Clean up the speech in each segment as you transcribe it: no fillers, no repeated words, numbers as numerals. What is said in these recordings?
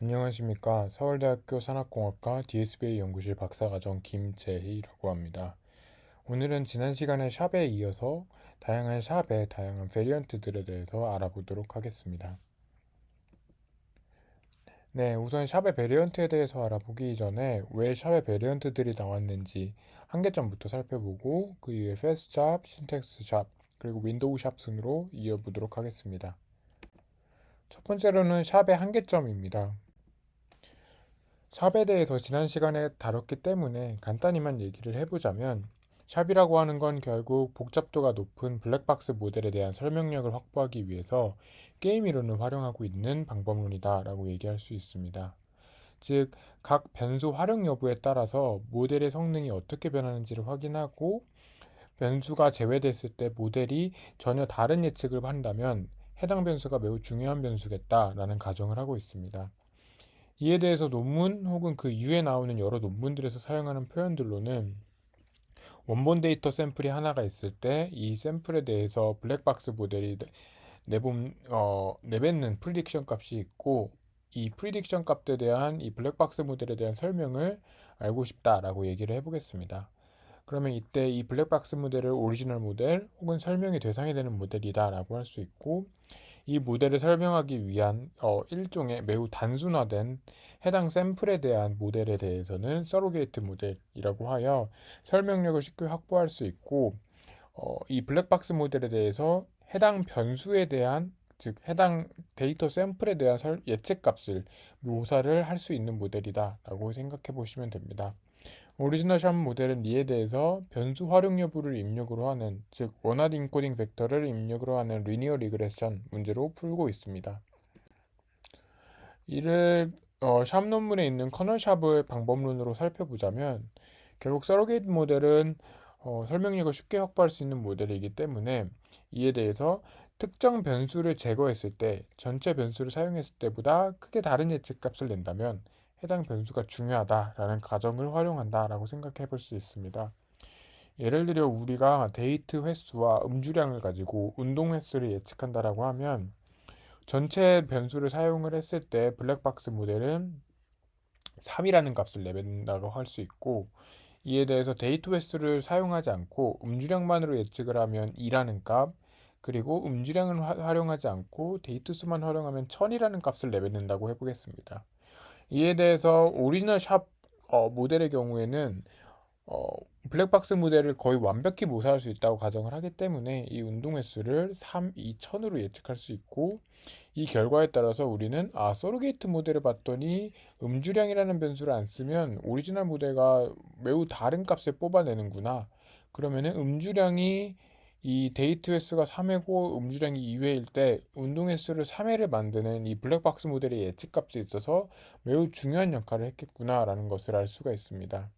안녕하십니까. 서울대학교 산학공학과 DSBA 연구실 박사과정 김재희라고 합니다. 오늘은 지난 시간에 샵에 이어서 다양한 샵의 다양한 베리언트들에 대해서 알아보도록 하겠습니다. 네, 우선 샵의 베리언트에 대해서 알아보기 전에 왜 샵의 베리언트들이 나왔는지 한계점부터 살펴보고 그 이후에 패스트 샵, 신텍스 샵, 그리고 윈도우 샵 순으로 이어보도록 하겠습니다. 첫 번째로는 샵의 한계점입니다. 샵에 대해서 지난 시간에 다뤘기 때문에 간단히만 얘기를 해보자면 샵이라고 하는 건 결국 복잡도가 높은 블랙박스 모델에 대한 설명력을 확보하기 위해서 게임 이론을 활용하고 있는 방법론이다 라고 얘기할 수 있습니다. 즉, 각 변수 활용 여부에 따라서 모델의 성능이 어떻게 변하는지를 확인하고 변수가 제외됐을 때 모델이 전혀 다른 예측을 한다면 해당 변수가 매우 중요한 변수겠다라는 가정을 하고 있습니다. 이에 대해서 논문 혹은 그 이후에 나오는 여러 논문들에서 사용하는 표현들로는 원본 데이터 샘플이 하나가 있을 때 이 샘플에 대해서 블랙박스 모델이 내뱉는 프리딕션 값이 있고 이 프리딕션 값에 대한 이 블랙박스 모델에 대한 설명을 알고 싶다라고 얘기를 해보겠습니다. 그러면 이때 이 블랙박스 모델을 오리지널 모델 혹은 설명의 대상이 되는 모델이다라고 할 수 있고 이 모델을 설명하기 위한 일종의 매우 단순화된 해당 샘플에 대한 모델에 대해서는 서로게이트 모델이라고 하여 설명력을 쉽게 확보할 수 있고 이 블랙박스 모델에 대해서 해당 변수에 대한 즉 해당 데이터 샘플에 대한 예측값을 묘사를 할 수 있는 모델이다라고 생각해 보시면 됩니다. 오리지널 샵 모델은 이에 대해서 변수 활용 여부를 입력으로 하는, 즉 원하드 인코딩 벡터를 입력으로 하는 리니어 리그레션 문제로 풀고 있습니다. 이를 샵 논문에 있는 커널 샵의 방법론으로 살펴보자면 결국 서로게이트 모델은 설명력을 쉽게 확보할 수 있는 모델이기 때문에 이에 대해서 특정 변수를 제거했을 때 전체 변수를 사용했을 때보다 크게 다른 예측값을 낸다면 해당 변수가 중요하다라는 가정을 활용한다라고 생각해 볼 수 있습니다. 예를 들어 우리가 데이트 횟수와 음주량을 가지고 운동 횟수를 예측한다라고 하면 전체 변수를 사용을 했을 때 블랙박스 모델은 3이라는 값을 내뱉는다고 할 수 있고 이에 대해서 데이트 횟수를 사용하지 않고 음주량만으로 예측을 하면 2라는 값 그리고 음주량을 활용하지 않고 데이트 수만 활용하면 1000이라는 값을 내뱉는다고 해보겠습니다. 이에 대해서 오리지널 샵 모델의 경우에는 어, 블랙박스 모델을 거의 완벽히 모사할 수 있다고 가정을 하기 때문에 이 운동 횟수를 3, 2, 1000으로 예측할 수 있고 이 결과에 따라서 우리는 서로게이트 모델을 봤더니 음주량이라는 변수를 안 쓰면 오리지널 모델과 매우 다른 값을 뽑아내는구나. 그러면은 음주량이 이 데이트 횟수가 3회고 음주량이 2회일 때 운동 횟수를 3회를 만드는 이 블랙박스 모델의 예측값에 있어서 매우 중요한 역할을 했겠구나라는 것을 알 수가 있습니다.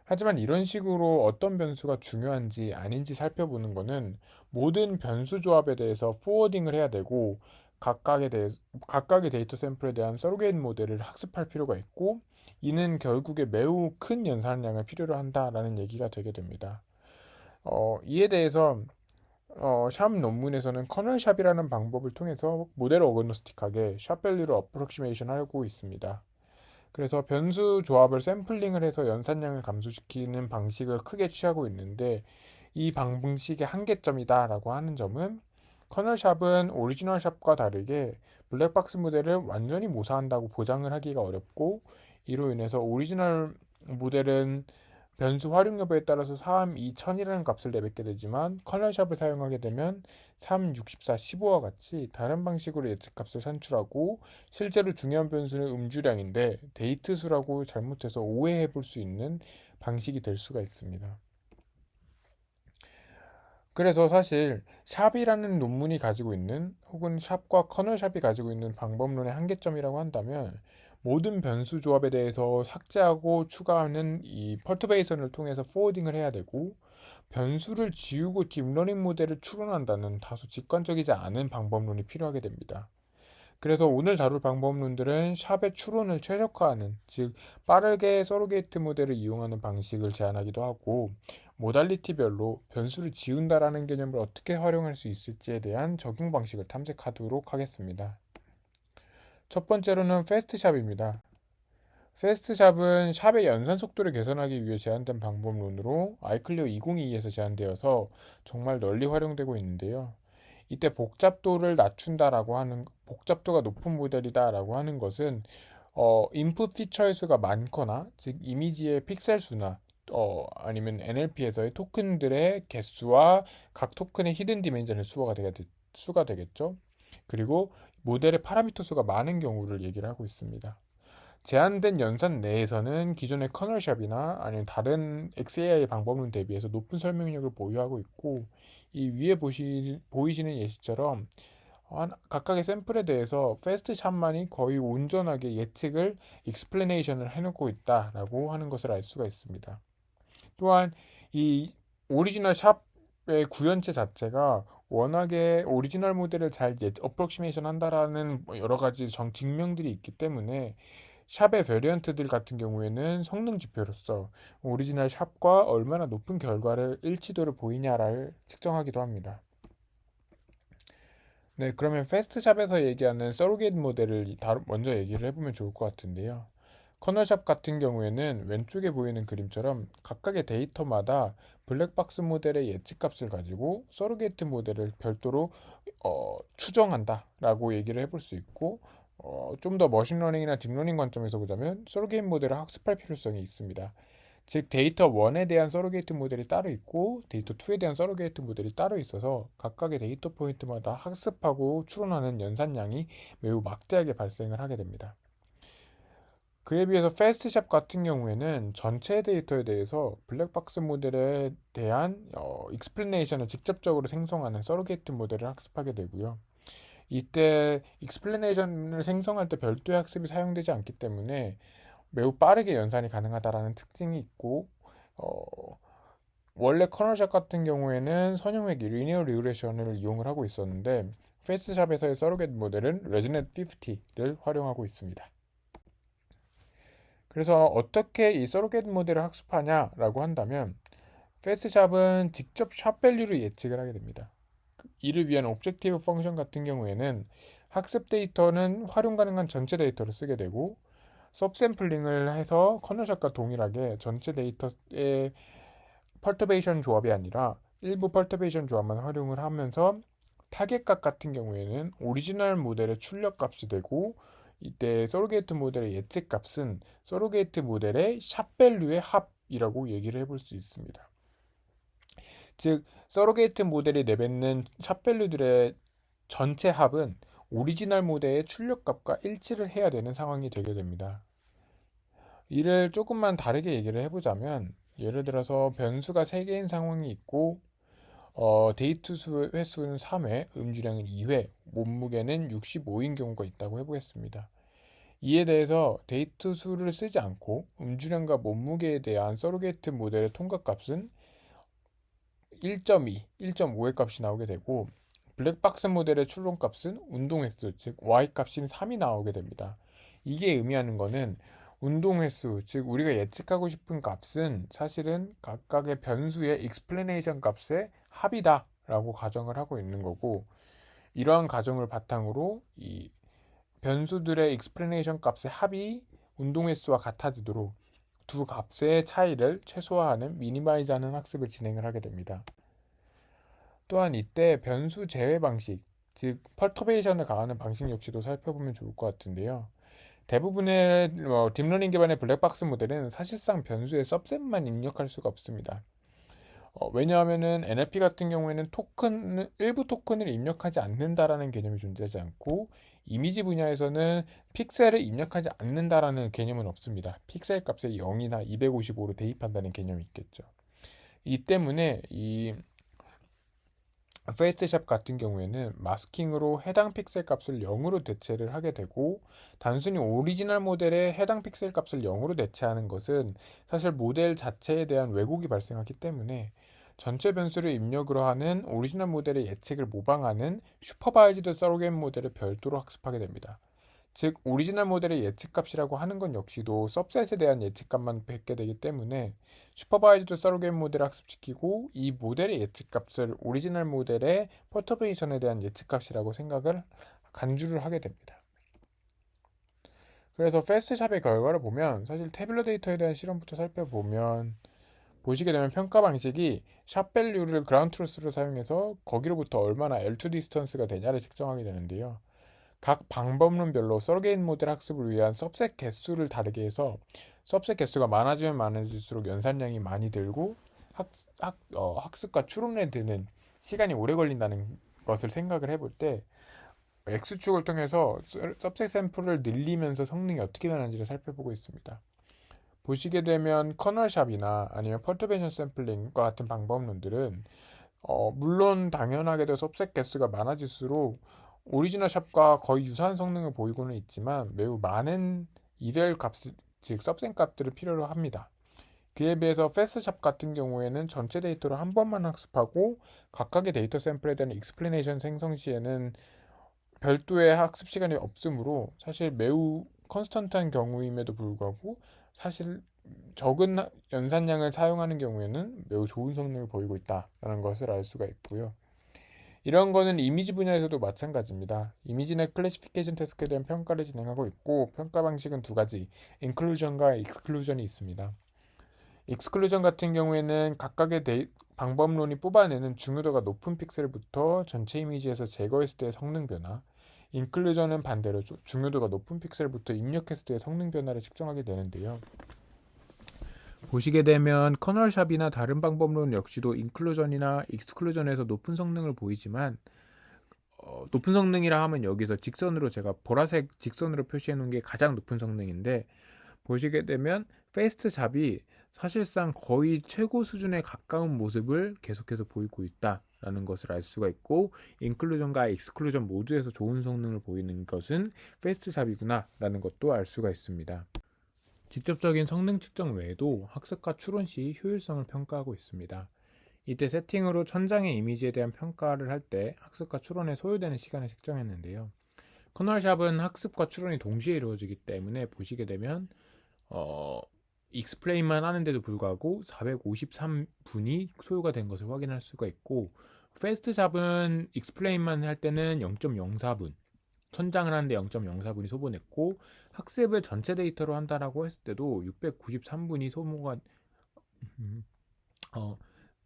하지만 이런 식으로 어떤 변수가 중요한지 아닌지 살펴보는 것은 모든 변수 조합에 대해서 포워딩을 해야 되고 각각의 데이터 샘플에 대한 서로게이트 모델을 학습할 필요가 있고 이는 결국에 매우 큰 연산량을 필요로 한다라는 얘기가 되게 됩니다. 이에 대해서 샵 논문에서는 커널 샵이라는 방법을 통해서 모델 어그노스틱하게 샵 밸류를 어프로키메이션 하고 있습니다. 그래서 변수 조합을 샘플링을 해서 연산량을 감소시키는 방식을 크게 취하고 있는데 이 방식의 한계점이다라고 하는 점은 커널샵은 오리지널 샵과 다르게 블랙박스 모델을 완전히 모사한다고 보장을 하기가 어렵고 이로 인해서 오리지널 모델은 변수 활용 여부에 따라서 3, 2, 1000이라는 값을 내뱉게 되지만 커널샵을 사용하게 되면 3, 64, 15와 같이 다른 방식으로 예측값을 산출하고 실제로 중요한 변수는 음주량인데 데이트 수라고 잘못해서 오해해 볼 수 있는 방식이 될 수가 있습니다. 그래서 사실 샵이라는 논문이 가지고 있는 혹은 샵과 커널샵이 가지고 있는 방법론의 한계점이라고 한다면 모든 변수 조합에 대해서 삭제하고 추가하는 이 퍼트베이션을 통해서 포워딩을 해야 되고 변수를 지우고 딥러닝 모델을 추론한다는 다소 직관적이지 않은 방법론이 필요하게 됩니다. 그래서 오늘 다룰 방법론들은 샵의 추론을 최적화하는, 즉 빠르게 서로게이트 모델을 이용하는 방식을 제안하기도 하고 모달리티별로 변수를 지운다라는 개념을 어떻게 활용할 수 있을지에 대한 적용 방식을 탐색하도록 하겠습니다. 첫 번째로는 패스트샵입니다. 패스트샵은 샵의 연산 속도를 개선하기 위해 제안된 방법론으로 아이클리어 2022에서 제안되어서 정말 널리 활용되고 있는데요. 이때 복잡도가 높은 모델이다라고 하는 것은 인풋 피처의 수가 많거나, 즉 이미지의 픽셀 수나 아니면 NLP에서의 토큰들의 개수와 각 토큰의 히든 디멘전의 수가 되겠죠. 그리고 모델의 파라미터 수가 많은 경우를 얘기를 하고 있습니다. 제한된 연산 내에서는 기존의 커널샵이나 아니면 다른 XAI 방법론 대비해서 높은 설명력을 보유하고 있고, 이 위에 보이시는 예시처럼 각각의 샘플에 대해서 패스트샵만이 거의 온전하게 예측을 익스플레네이션을 해놓고 있다라고 하는 것을 알 수가 있습니다. 또한 이 오리지널 샵의 구현체 자체가 워낙에 오리지널 모델을 잘 어프로시메이션 한다라는 여러 가지 증명들이 있기 때문에 샵의 베리언트들 같은 경우에는 성능 지표로서 오리지널 샵과 얼마나 높은 결과를 일치도를 보이냐를 측정하기도 합니다. 네, 그러면 패스트샵에서 얘기하는 서로게이트 모델을 먼저 얘기를 해보면 좋을 것 같은데요. 커널샵 같은 경우에는 왼쪽에 보이는 그림처럼 각각의 데이터마다 블랙박스 모델의 예측값을 가지고 서로게이트 모델을 별도로 추정한다라고 얘기를 해볼 수 있고, 좀 더 머신러닝이나 딥러닝 관점에서 보자면 서로게이트 모델을 학습할 필요성이 있습니다. 즉 데이터 1에 대한 서로게이트 모델이 따로 있고 데이터 2에 대한 서로게이트 모델이 따로 있어서 각각의 데이터 포인트마다 학습하고 추론하는 연산량이 매우 막대하게 발생을 하게 됩니다. 그에 비해서 패스트샵 같은 경우에는 전체 데이터에 대해서 블랙박스 모델에 대한 익스플레네이션을 직접적으로 생성하는 서로게이트 모델을 학습하게 되고요. 이때 익스플레네이션을 생성할 때 별도의 학습이 사용되지 않기 때문에 매우 빠르게 연산이 가능하다라는 특징이 있고, 원래 커널샵 같은 경우에는 선형획 리니어 리그레션을 이용을 하고 있었는데 패스트샵에서의 서로게이트 모델은 레즈넷 50를 활용하고 있습니다. 그래서 어떻게 이 서로게이트 모델을 학습하냐라고 한다면 패스트샵은 직접 샵 밸류를 예측을 하게 됩니다. 이를 위한 옵젝티브 펑션 같은 경우에는 학습 데이터는 활용 가능한 전체 데이터를 쓰게 되고 섭샘플링을 해서 커널샵과 동일하게 전체 데이터의 펄터베이션 조합이 아니라 일부 펄터베이션 조합만 활용을 하면서 타겟값 같은 경우에는 오리지널 모델의 출력값이 되고, 이때 서로게이트 모델의 예측값은 서로게이트 모델의 샵밸류의 합이라고 얘기를 해볼 수 있습니다. 즉 서로게이트 모델이 내뱉는 샵밸류들의 전체 합은 오리지널 모델의 출력값과 일치를 해야 되는 상황이 되게 됩니다. 이를 조금만 다르게 얘기를 해보자면, 예를 들어서 변수가 3개인 상황이 있고 데이트 횟수는 3회, 음주량은 2회, 몸무게는 65인 경우가 있다고 해보겠습니다. 이에 대해서 데이트 수를 쓰지 않고 음주량과 몸무게에 대한 서로게이트 모델의 통과값은 1.2, 1.5의 값이 나오게 되고, 블랙박스 모델의 출론값은 운동횟수, 즉 Y값인 3이 나오게 됩니다. 이게 의미하는 거는 운동횟수, 즉 우리가 예측하고 싶은 값은 사실은 각각의 변수의 익스플레네이션 값의 합이다 라고 가정을 하고 있는 거고, 이러한 가정을 바탕으로 이 변수들의 익스플레네이션 값의 합이 운동횟수와 같아지도록 두 값의 차이를 최소화하는 미니마이즈하는 학습을 진행을 하게 됩니다. 또한 이때 변수 제외 방식, 즉 펄터베이션을 가하는 방식 역시도 살펴보면 좋을 것 같은데요. 대부분의 딥러닝 기반의 블랙박스 모델은 사실상 변수의 सब셋만 입력할 수가 없습니다. 왜냐하면은 NLP 같은 경우에는 일부 토큰을 입력하지 않는다라는 개념이 존재하지 않고, 이미지 분야에서는 픽셀을 입력하지 않는다라는 개념은 없습니다. 픽셀 값을 0이나 255로 대입한다는 개념이 있겠죠. 이 때문에 이 페이스샵 같은 경우에는 마스킹으로 해당 픽셀 값을 0으로 대체를 하게 되고, 단순히 오리지널 모델의 해당 픽셀 값을 0으로 대체하는 것은 사실 모델 자체에 대한 왜곡이 발생하기 때문에 전체 변수를 입력으로 하는 오리지널 모델의 예측을 모방하는 슈퍼바이즈드 서로게이트 모델을 별도로 학습하게 됩니다. 즉 오리지널 모델의 예측값이라고 하는 건 역시도 सब셋에 대한 예측값만 뵙게 되기 때문에 슈퍼바이즈드 서로게이트 모델을 학습시키고 이 모델의 예측값을 오리지널 모델의 퍼터베이션에 대한 예측값이라고 간주를 하게 됩니다. 그래서 패스트샵의 결과를 보면 사실 태블러 데이터에 대한 실험부터 살펴보면 보시게 되면 평가 방식이 샵 밸류를 그라운드 트루스로 사용해서 거기로부터 얼마나 L2 디스턴스가 되냐를 측정하게 되는데요. 각 방법론별로 서로게이트 모델 학습을 위한 सब셋 개수를 다르게 해서 सब셋 개수가 많아지면 많아질수록 연산량이 많이 들고 학습과 추론에 드는 시간이 오래 걸린다는 것을 생각을 해볼 때 X축을 통해서 सब셋 샘플을 늘리면서 성능이 어떻게 되는지를 살펴보고 있습니다. 보시게 되면 커널샵이나 아니면 퍼터베이션 샘플링과 같은 방법론들은 물론 당연하게도 सब셋 개수가 많아질수록 오리지널 샵과 거의 유사한 성능을 보이고는 있지만 매우 많은 이별 값, 즉 सब셋 값들을 필요로 합니다. 그에 비해서 패스샵 같은 경우에는 전체 데이터를 한 번만 학습하고 각각의 데이터 샘플에 대한 익스플레이션 생성 시에는 별도의 학습 시간이 없으므로 사실 매우 컨스턴트한 경우임에도 불구하고 사실 적은 연산량을 사용하는 경우에는 매우 좋은 성능을 보이고 있다는 것을 알 수가 있고요. 이런 거는 이미지 분야에서도 마찬가지입니다. 이미지넷 클래시피케이션 태스크에 대한 평가를 진행하고 있고 평가 방식은 두 가지, 인클루전과 익스클루전이 있습니다. 익스클루전 같은 경우에는 각각의 방법론이 뽑아내는 중요도가 높은 픽셀부터 전체 이미지에서 제거했을 때의 성능 변화, 인클루전은 반대로 중요도가 높은 픽셀부터 입력했을 때의 성능 변화를 측정하게 되는데요. 보시게 되면 커널샵이나 다른 방법론 역시도 인클루전이나 익스클루전에서 높은 성능을 보이지만 높은 성능이라 하면 여기서 직선으로 제가 보라색 직선으로 표시해 놓은 게 가장 높은 성능인데 보시게 되면 페이스트 잡이 사실상 거의 최고 수준에 가까운 모습을 계속해서 보이고 있다라는 것을 알 수가 있고 인클루전과 익스클루전 모두에서 좋은 성능을 보이는 것은 페이스트 잡이구나 라는 것도 알 수가 있습니다. 직접적인 성능 측정 외에도 학습과 추론 시 효율성을 평가하고 있습니다. 이때 세팅으로 천장의 이미지에 대한 평가를 할 때 학습과 추론에 소요되는 시간을 측정했는데요. 커널샵은 학습과 추론이 동시에 이루어지기 때문에 보시게 되면 익스플레인만 하는데도 불구하고 453분이 소요가 된 것을 확인할 수가 있고 패스트샵은 익스플레인만 할 때는 0.04분 천장을 하는데 0.04분이 소모됐고 학습을 전체 데이터로 한다라고 했을 때도 693분이 소모가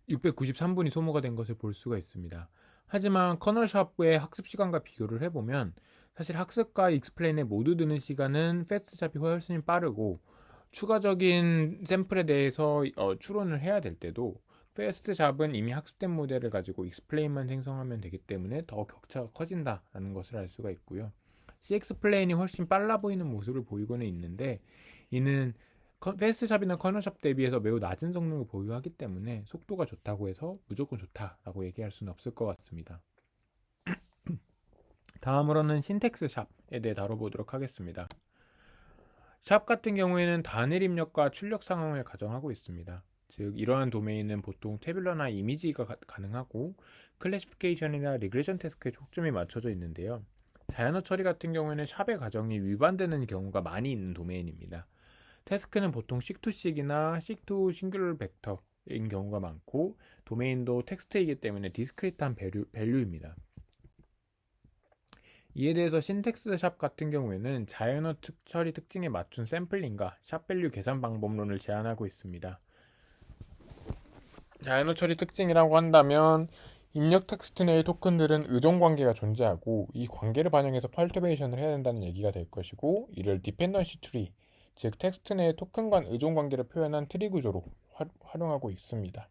693분이 소모가 된 것을 볼 수가 있습니다. 하지만 커널샵의 학습 시간과 비교를 해보면 사실 학습과 익스플레인에 모두 드는 시간은 패스트샵이 훨씬 빠르고 추가적인 샘플에 대해서 추론을 해야 될 때도 패스트샵은 이미 학습된 모델을 가지고 익스플레인만 생성하면 되기 때문에 더 격차가 커진다라는 것을 알 수가 있고요. CX플레인이 훨씬 빨라 보이는 모습을 보이고는 있는데 이는 패스트샵이나 커널샵 대비해서 매우 낮은 성능을 보유하기 때문에 속도가 좋다고 해서 무조건 좋다라고 얘기할 수는 없을 것 같습니다. 다음으로는 신텍스 샵에 대해 다뤄보도록 하겠습니다. 샵 같은 경우에는 단일 입력과 출력 상황을 가정하고 있습니다. 즉 이러한 도메인은 보통 태블러나 이미지가 가능하고 클래시피케이션이나 리그레션 태스크에 초점이 맞춰져 있는데요. 자연어 처리 같은 경우에는 샵의 가정이 위반되는 경우가 많이 있는 도메인입니다. 태스크는 보통 시크2식이나 시크2 싱귤러 벡터인 경우가 많고 도메인도 텍스트이기 때문에 디스크리트한 밸류입니다. 이에 대해서 신텍스 샵 같은 경우에는 자연어 처리 특징에 맞춘 샘플링과 샵 밸류 계산 방법론을 제안하고 있습니다. 자연어 처리 특징이라고 한다면 입력 텍스트 내의 토큰들은 의존 관계가 존재하고 이 관계를 반영해서 펄터베이션을 해야 된다는 얘기가 될 것이고 이를 디펜던시 트리, 즉 텍스트 내의 토큰 간 의존 관계를 표현한 트리 구조로 활용하고 있습니다.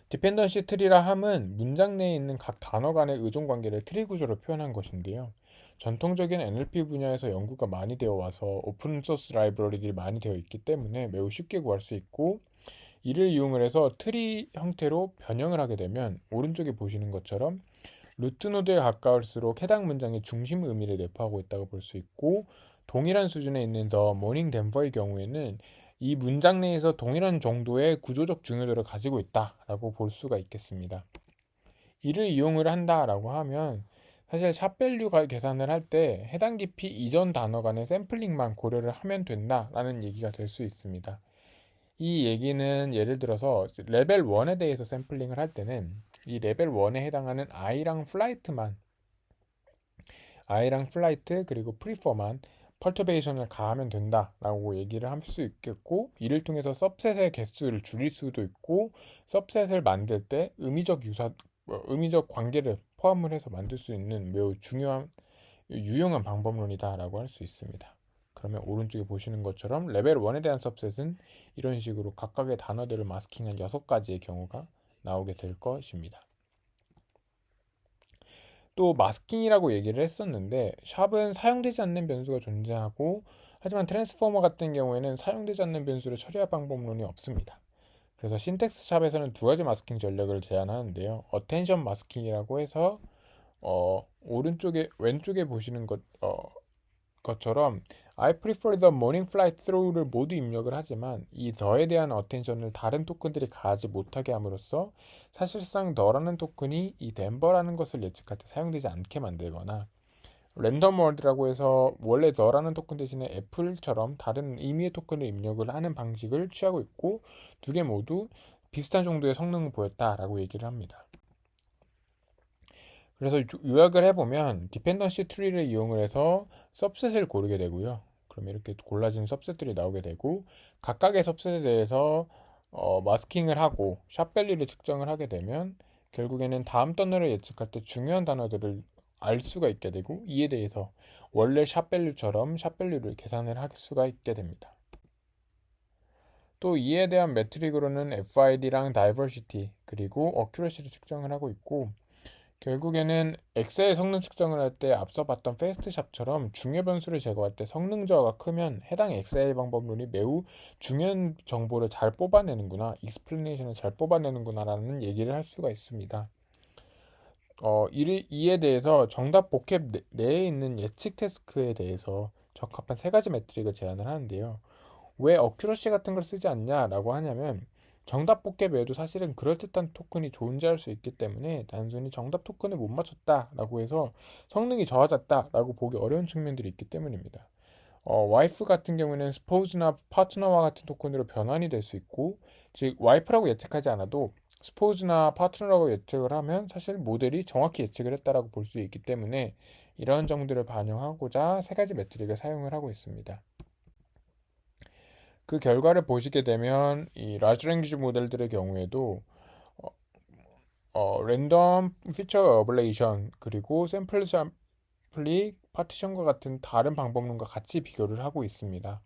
디펜던시 트리라 함은 문장 내에 있는 각 단어 간의 의존 관계를 트리 구조로 표현한 것인데요. 전통적인 NLP 분야에서 연구가 많이 되어 와서 오픈소스 라이브러리들이 많이 되어 있기 때문에 매우 쉽게 구할 수 있고 이를 이용을 해서 트리 형태로 변형을 하게 되면 오른쪽에 보시는 것처럼 루트 노드에 가까울수록 해당 문장의 중심 의미를 내포하고 있다고 볼 수 있고 동일한 수준에 있는 더 모닝 덴버의 경우에는 이 문장 내에서 동일한 정도의 구조적 중요도를 가지고 있다라고 볼 수가 있겠습니다. 이를 이용을 한다라고 하면 사실 샵밸류 계산을 할 때 해당 깊이 이전 단어 간의 샘플링만 고려를 하면 된다라는 얘기가 될 수 있습니다. 이 얘기는 예를 들어서 레벨 1에 대해서 샘플링을 할 때는 이 레벨 1에 해당하는 I랑 플라이트만 i랑 플라이트 그리고 프리퍼만 펄터베이션을 가하면 된다라고 얘기를 할 수 있겠고, 이를 통해서 서브셋의 개수를 줄일 수도 있고, 서브셋을 만들 때 의미적 관계를 포함을 해서 만들 수 있는 매우 유용한 방법론이다라고 할 수 있습니다. 그러면 오른쪽에 보시는 것처럼 레벨 1에 대한 서브셋은 이런 식으로 각각의 단어들을 마스킹한 6가지의 경우가 나오게 될 것입니다. 또 마스킹이라고 얘기를 했었는데, 샵은 사용되지 않는 변수가 존재하고, 하지만 트랜스포머 같은 경우에는 사용되지 않는 변수를 처리할 방법론이 없습니다. 그래서 신텍스 샵에서는 2가지 마스킹 전략을 제안하는데요. 어텐션 마스킹이라고 해서 왼쪽에 보시는 것처럼 I prefer the morning flight through를 모두 입력을 하지만 이 the에 대한 어텐션을 다른 토큰들이 가하지 못하게 함으로써 사실상 the라는 토큰이 이 덴버라는 것을 예측할 때 사용되지 않게 만들거나, 랜덤 월드라고 해서 원래 the라는 토큰 대신에 애플처럼 다른 의미의 토큰을 입력을 하는 방식을 취하고 있고, 2개 모두 비슷한 정도의 성능을 보였다라고 얘기를 합니다. 그래서 요약을 해보면 디펜던시 트리를 이용을 해서 서브셋을 고르게 되고요. 그럼 이렇게 골라진 서브셋들이 나오게 되고, 각각의 서브셋에 대해서 마스킹을 하고 샵 밸류를 측정을 하게 되면 결국에는 다음 단어를 예측할 때 중요한 단어들을 알 수가 있게 되고, 이에 대해서 원래 샵 밸류처럼 샵 밸류를 계산을 할 수가 있게 됩니다. 또 이에 대한 매트릭으로는 FID랑 다이버시티 그리고 어큐러시를 측정을 하고 있고, 결국에는 엑셀 성능 측정을 할 때 앞서 봤던 패스트샵처럼 중요 변수를 제거할 때 성능 저하가 크면 해당 엑셀 방법론이 매우 중요한 정보를 잘 뽑아내는구나, 익스플레이션을 잘 뽑아내는구나 라는 얘기를 할 수가 있습니다. 이에 대해서 정답 복합 내에 있는 예측 태스크에 대해서 적합한 3가지 매트릭을 제안을 하는데요. 왜 어큐러시 같은 걸 쓰지 않냐라고 하냐면, 정답 복합 외에도 사실은 그럴듯한 토큰이 존재할 수 있기 때문에 단순히 정답 토큰을 못 맞췄다라고 해서 성능이 저하졌다라고 보기 어려운 측면들이 있기 때문입니다. 와이프 같은 경우에는 스포즈나 파트너와 같은 토큰으로 변환이 될 수 있고, 즉 와이프라고 예측하지 않아도 스포즈나 파트너라고 예측을 하면 사실 모델이 정확히 예측을 했다라고 볼 수 있기 때문에 이런 점들을 반영하고자 3가지 매트릭을 사용을 하고 있습니다. 그 결과를 보시게 되면 이 라지 랭귀지 모델들의 경우에도 랜덤 피처 어블레이션 그리고 샘플 샘플리 파티션과 같은 다른 방법론과 같이 비교를 하고 있습니다.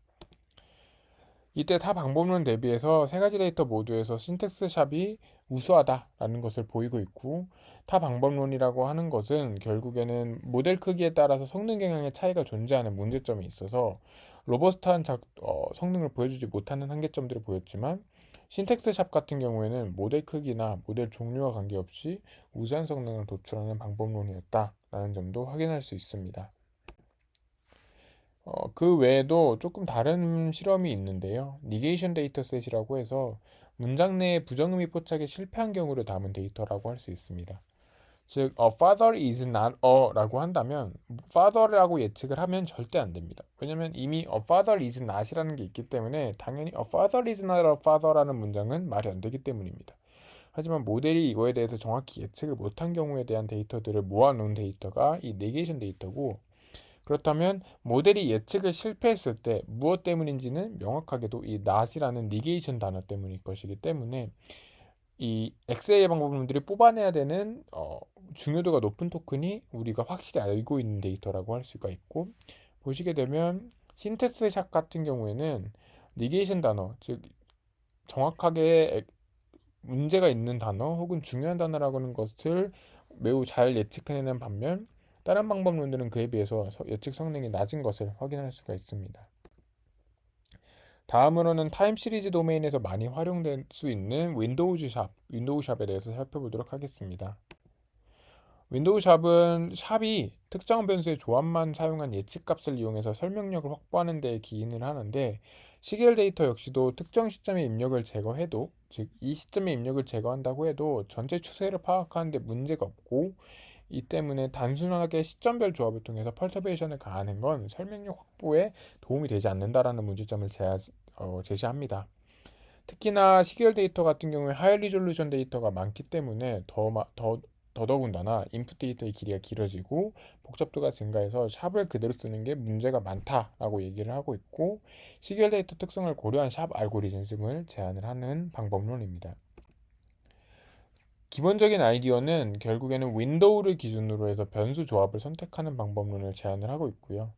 이때 타 방법론 대비해서 3가지 데이터 모두에서 신텍스 샵이 우수하다라는 것을 보이고 있고, 타 방법론이라고 하는 것은 결국에는 모델 크기에 따라서 성능 경향의 차이가 존재하는 문제점이 있어서 로버스트한 성능을 보여주지 못하는 한계점들을 보였지만, 신텍스 샵 같은 경우에는 모델 크기나 모델 종류와 관계없이 우수한 성능을 도출하는 방법론이었다라는 점도 확인할 수 있습니다. 그 외에도 조금 다른 실험이 있는데요. 니게이션 데이터셋이라고 해서 문장 내에 부정의미 포착에 실패한 경우를 담은 데이터라고 할 수 있습니다. 즉, father is not 라고 한다면 father라고 예측을 하면 절대 안 됩니다. 왜냐면 이미 father is not이라는 게 있기 때문에 당연히 father is not a father라는 문장은 말이 안 되기 때문입니다. 하지만 모델이 이거에 대해서 정확히 예측을 못한 경우에 대한 데이터들을 모아놓은 데이터가 이 네게이션 데이터고, 그렇다면 모델이 예측을 실패했을 때 무엇 때문인지는 명확하게도 이 not이라는 니게이션 단어 때문일 것이기 때문에 이 엑셀의 방법론들이 뽑아내야 되는 중요도가 높은 토큰이 우리가 확실히 알고 있는 데이터라고 할 수가 있고, 보시게 되면 신텍스 샵 같은 경우에는 니게이션 단어, 즉 정확하게 문제가 있는 단어 혹은 중요한 단어라고 하는 것을 매우 잘 예측해내는 반면, 다른 방법론들은 그에 비해서 예측 성능이 낮은 것을 확인할 수가 있습니다. 다음으로는 타임 시리즈 도메인에서 많이 활용될 수 있는 윈도우 샵에 대해서 살펴보도록 하겠습니다. 윈도우 샵이 특정한 변수의 조합만 사용한 예측값을 이용해서 설명력을 확보하는 데 기인을 하는데, 시계열 데이터 역시도 특정 시점의 입력을 제거해도, 즉 이 시점의 입력을 제거한다고 해도 전체 추세를 파악하는 데 문제가 없고, 이 때문에 단순하게 시점별 조합을 통해서 펄터베이션을 가하는 건 설명력 확보에 도움이 되지 않는다라는 문제점을 제시합니다. 특히나 시계열 데이터 같은 경우에 하이 리졸루션 데이터가 많기 때문에 더 더더군다나 인풋 데이터의 길이가 길어지고 복잡도가 증가해서 샵을 그대로 쓰는 게 문제가 많다라고 얘기를 하고 있고, 시결 데이터 특성을 고려한 샵 알고리즘을 제안을 하는 방법론입니다. 기본적인 아이디어는 결국에는 윈도우를 기준으로 해서 변수 조합을 선택하는 방법론을 제안을 하고 있고요.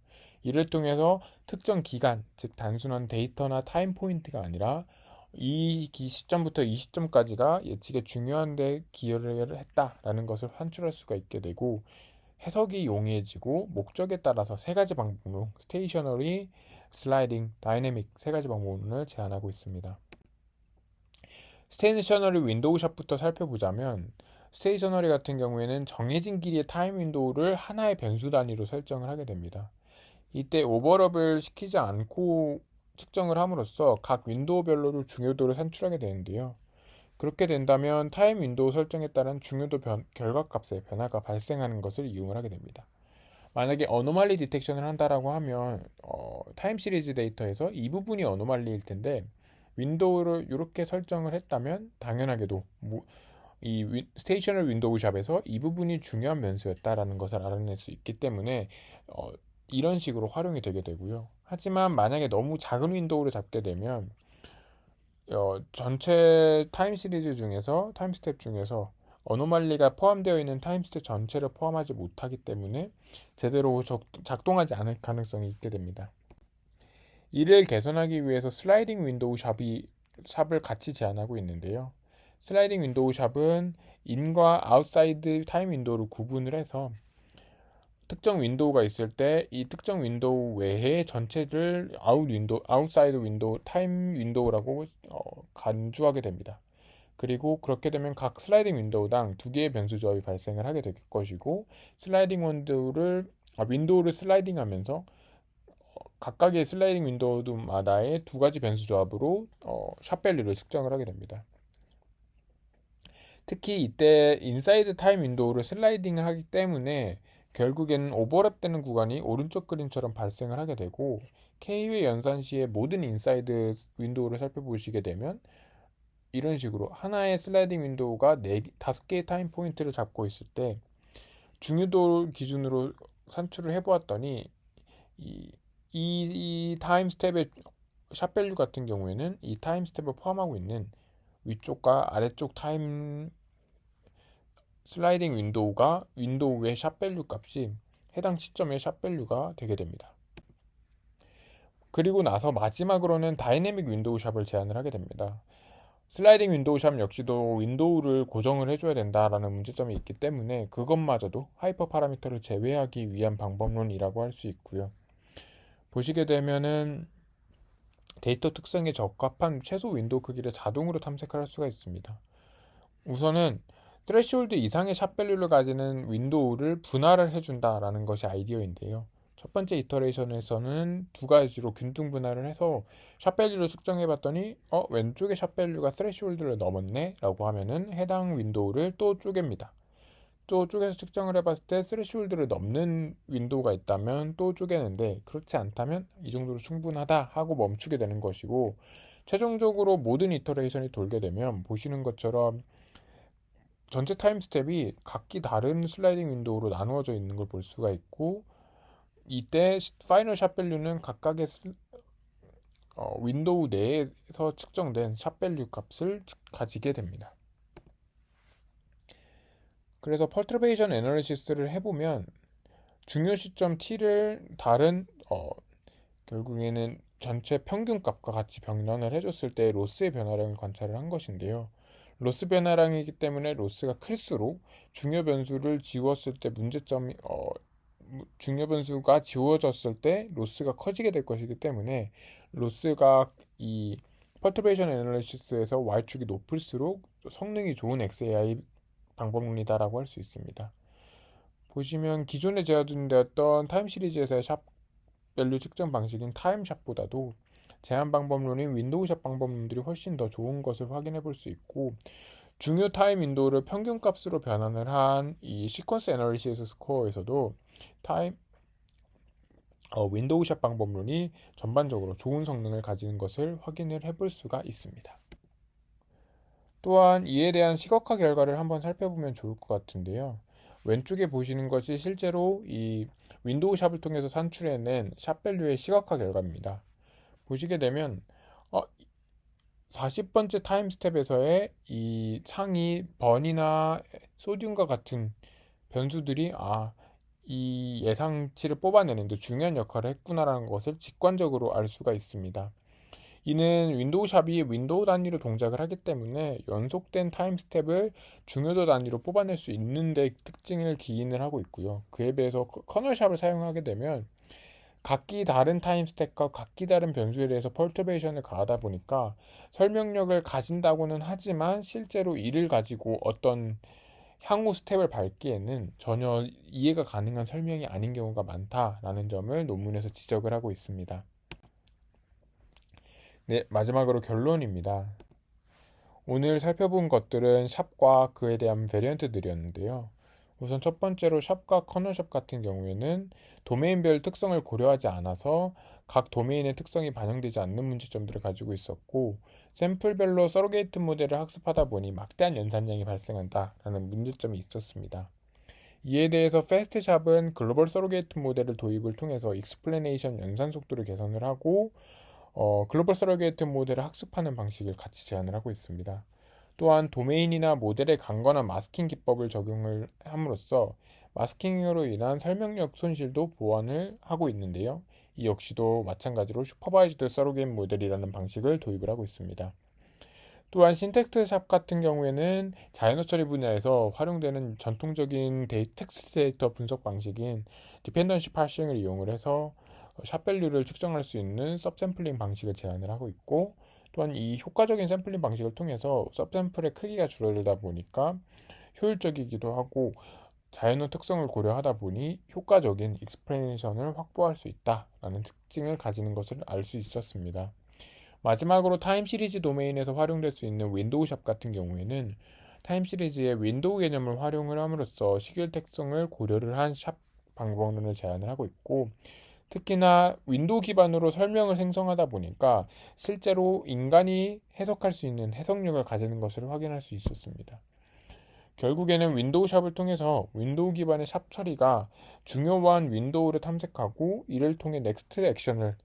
이를 통해서 특정 기간, 즉 단순한 데이터나 타임 포인트가 아니라 이 시점부터 이 시점까지가 예측에 중요한 데 기여를 했다라는 것을 환출할 수가 있게 되고, 해석이 용이해지고 목적에 따라서 세 가지 방법론, 스테이셔너리, 슬라이딩, 다이내믹 세 가지 방법론을 제안하고 있습니다. 스테이셔너리 윈도우 샵부터 살펴보자면, 스테이셔너리 같은 경우에는 정해진 길이의 타임 윈도우를 하나의 변수 단위로 설정을 하게 됩니다. 이때 오버랩을 시키지 않고 측정을 함으로써 각 윈도우별로 중요도를 산출하게 되는데요. 그렇게 된다면 타임 윈도우 설정에 따른 중요도 결과값의 변화가 발생하는 것을 이용을 하게 됩니다. 만약에 어노말리 디텍션을 한다라고 하면 타임 시리즈 데이터에서 이 부분이 어노말리일 텐데, 윈도우를 이렇게 설정을 했다면 당연하게도 이 스테이셔널 윈도우 샵에서 이 부분이 중요한 변수였다라는 것을 알아낼 수 있기 때문에 이런 식으로 활용이 되게 되고요. 하지만 만약에 너무 작은 윈도우를 잡게 되면 전체 타임 시리즈 중에서 타임 스텝 중에서 어노말리가 포함되어 있는 타임 스텝 전체를 포함하지 못하기 때문에 제대로 작동하지 않을 가능성이 있게 됩니다. 이를 개선하기 위해서 슬라이딩 윈도우 샵을 같이 제안하고 있는데요. 슬라이딩 윈도우 샵은 인과 아웃사이드 타임 윈도우를 구분을 해서 특정 윈도우가 있을 때 이 특정 윈도우 외에 전체를 아웃사이드 윈도우, 타임 윈도우라고 간주하게 됩니다. 그리고 그렇게 되면 각 슬라이딩 윈도우당 두 개의 변수 조합이 발생을 하게 될 것이고, 윈도우를 슬라이딩하면서 각각의 슬라이딩 윈도우마다의 두 가지 변수 조합으로 샵밸류를 측정을 하게 됩니다. 특히 이때 인사이드 타임 윈도우를 슬라이딩을 하기 때문에 결국에는 오버랩되는 구간이 오른쪽 그림처럼 발생을 하게 되고, K회 연산 시에 모든 인사이드 윈도우를 살펴보시게 되면 이런 식으로 하나의 슬라이딩 윈도우가 5개의 타임 포인트를 잡고 있을 때 중요도 기준으로 산출을 해보았더니 이 타임 스텝의 샵밸류 같은 경우에는 이 타임 스텝을 포함하고 있는 위쪽과 아래쪽 타임 슬라이딩 윈도우의 샵밸류 값이 해당 시점의 샵밸류가 되게 됩니다. 그리고 나서 마지막으로는 다이내믹 윈도우 샵을 제안을 하게 됩니다. 슬라이딩 윈도우 샵 역시도 윈도우를 고정을 해줘야 된다라는 문제점이 있기 때문에 그것마저도 하이퍼 파라미터를 제외하기 위한 방법론이라고 할 수 있고요. 보시게 되면은 데이터 특성에 적합한 최소 윈도우 크기를 자동으로 탐색할 수가 있습니다. 우선은 스레시홀드 이상의 샵밸류를 가지는 윈도우를 분할을 해준다라는 것이 아이디어인데요. 첫 번째 이터레이션에서는 두 가지로 균등 분할을 해서 샵밸류를 측정해봤더니 왼쪽의 샵밸류가 스레시홀드를 넘었네 라고 하면은 해당 윈도우를 또 쪼갭니다. 또 쪼개서 측정을 해봤을 때 스레시홀드를 넘는 윈도우가 있다면 또 쪼개는데, 그렇지 않다면 이 정도로 충분하다 하고 멈추게 되는 것이고, 최종적으로 모든 이터레이션이 돌게 되면 보시는 것처럼 전체 타임 스텝이 각기 다른 슬라이딩 윈도우로 나누어져 있는 걸 볼 수가 있고, 이때 파이널 샵밸류는 각각의 윈도우 내에서 측정된 샵밸류 값을 가지게 됩니다. 그래서 퍼트러베이션 애널리시스를 해보면 중요 시점 t를 다른 결국에는 전체 평균값과 같이 병렬을 해줬을 때 로스의 변화량을 관찰을 한 것인데요. 로스 변화량이기 때문에 로스가 클수록 중요 변수를 지웠을 때 중요 변수가 지워졌을 때 로스가 커지게 될 것이기 때문에 로스가 이 퍼트러베이션 애널리시스에서 y축이 높을수록 성능이 좋은 XAI 방법론이다라고 할 수 있습니다. 보시면 기존에 제안되었던 타임 시리즈에서의 샵 밸류 측정 방식인 타임샵보다도 제한 방법론인 윈도우샵 방법론들이 훨씬 더 좋은 것을 확인해 볼 수 있고, 중요 타임 윈도우를 평균값으로 변환을 한 이 시퀀스 애널리시스 스코어에서도 윈도우샵 방법론이 전반적으로 좋은 성능을 가지는 것을 확인을 해볼 수가 있습니다. 또한 이에 대한 시각화 결과를 한번 살펴보면 좋을 것 같은데요. 왼쪽에 보시는 것이 실제로 이 윈도우 샵을 통해서 산출해낸 샵밸류의 시각화 결과입니다. 보시게 되면 40번째 타임 스텝에서의 이 상위 번이나 소듐과 같은 변수들이 이 예상치를 뽑아내는데 중요한 역할을 했구나라는 것을 직관적으로 알 수가 있습니다. 이는 윈도우 샵이 윈도우 단위로 동작을 하기 때문에 연속된 타임 스텝을 중요도 단위로 뽑아낼 수 있는 데 특징을 기인을 하고 있고요. 그에 비해서 커널 샵을 사용하게 되면 각기 다른 타임 스택과 각기 다른 변수에 대해서 펄터베이션을 가하다 보니까 설명력을 가진다고는 하지만 실제로 이를 가지고 어떤 향후 스텝을 밟기에는 전혀 이해가 가능한 설명이 아닌 경우가 많다라는 점을 논문에서 지적을 하고 있습니다. 네, 마지막으로 결론입니다. 오늘 살펴본 것들은 샵과 그에 대한 베리언트들이었는데요. 우선 첫 번째로 샵과 커널샵 같은 경우에는 도메인별 특성을 고려하지 않아서 각 도메인의 특성이 반영되지 않는 문제점들을 가지고 있었고, 샘플별로 서로게이트 모델을 학습하다 보니 막대한 연산량이 발생한다라는 문제점이 있었습니다. 이에 대해서 패스트샵은 글로벌 서로게이트 모델을 도입을 통해서 익스플레네이션 연산 속도를 개선을 하고 글로벌 서로게이트 모델을 학습하는 방식을 같이 제안을 하고 있습니다. 또한 도메인이나 모델의 강건한 마스킹 기법을 적용을 함으로써 마스킹으로 인한 설명력 손실도 보완을 하고 있는데요. 이 역시도 마찬가지로 슈퍼바이즈드 서로게이트 모델이라는 방식을 도입을 하고 있습니다. 또한 신텍스 샵 같은 경우에는 자연어 처리 분야에서 활용되는 전통적인 텍스트 데이터 분석 방식인 디펜던시 파싱을 이용을 해서 샵 밸류를 측정할 수 있는 섭샘플링 방식을 제안을 하고 있고, 또한 이 효과적인 샘플링 방식을 통해서 섭샘플의 크기가 줄어들다 보니까 효율적이기도 하고 자연어 특성을 고려하다 보니 효과적인 익스플레이션을 확보할 수 있다라는 특징을 가지는 것을 알 수 있었습니다. 마지막으로 타임 시리즈 도메인에서 활용될 수 있는 윈도우 샵 같은 경우에는 타임 시리즈의 윈도우 개념을 활용을 함으로써 시길 특성을 고려를 한 샵 방법론을 제안을 하고 있고, 특히나 윈도우 기반으로 설명을 생성하다 보니까 실제로 인간이 해석할 수 있는 해석력을 가지는 것을 확인할 수 있었습니다. 결국에는 윈도우 샵을 통해서 윈도우 기반의 샵 처리가 중요한 윈도우를 탐색하고 이를 통해 넥스트 액션을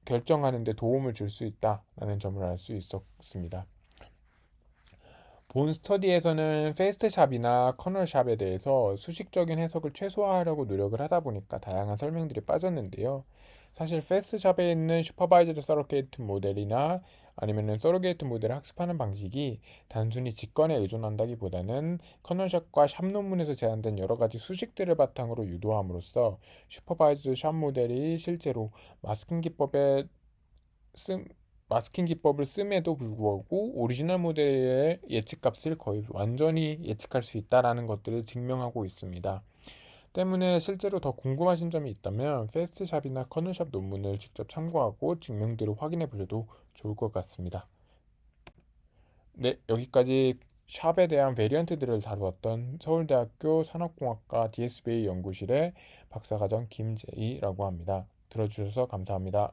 결정하는 데 도움을 줄 수 있다라는 점을 알 수 있었습니다. 본 스터디에서는 패스트샵이나 커널샵에 대해서 수식적인 해석을 최소화하려고 노력을 하다 보니까 다양한 설명들이 빠졌는데요. 사실 패스트샵에 있는 슈퍼바이저드 서로게이트 모델이나 아니면은 서로게이트 모델을 학습하는 방식이 단순히 직관에 의존한다기보다는 커널샵과 샵 논문에서 제안된 여러 가지 수식들을 바탕으로 유도함으로써 슈퍼바이저드 샵 모델이 실제로 마스킹 기법을 씀에도 불구하고 오리지널 모델의 예측값을 거의 완전히 예측할 수 있다는 것들을 증명하고 있습니다. 때문에 실제로 더 궁금하신 점이 있다면 패스트샵이나 커널샵 논문을 직접 참고하고 증명들을 확인해 보셔도 좋을 것 같습니다. 네, 여기까지 샵에 대한 베리언트들을 다루었던 서울대학교 산업공학과 DSBA 연구실의 박사과정 김재희라고 합니다. 들어주셔서 감사합니다.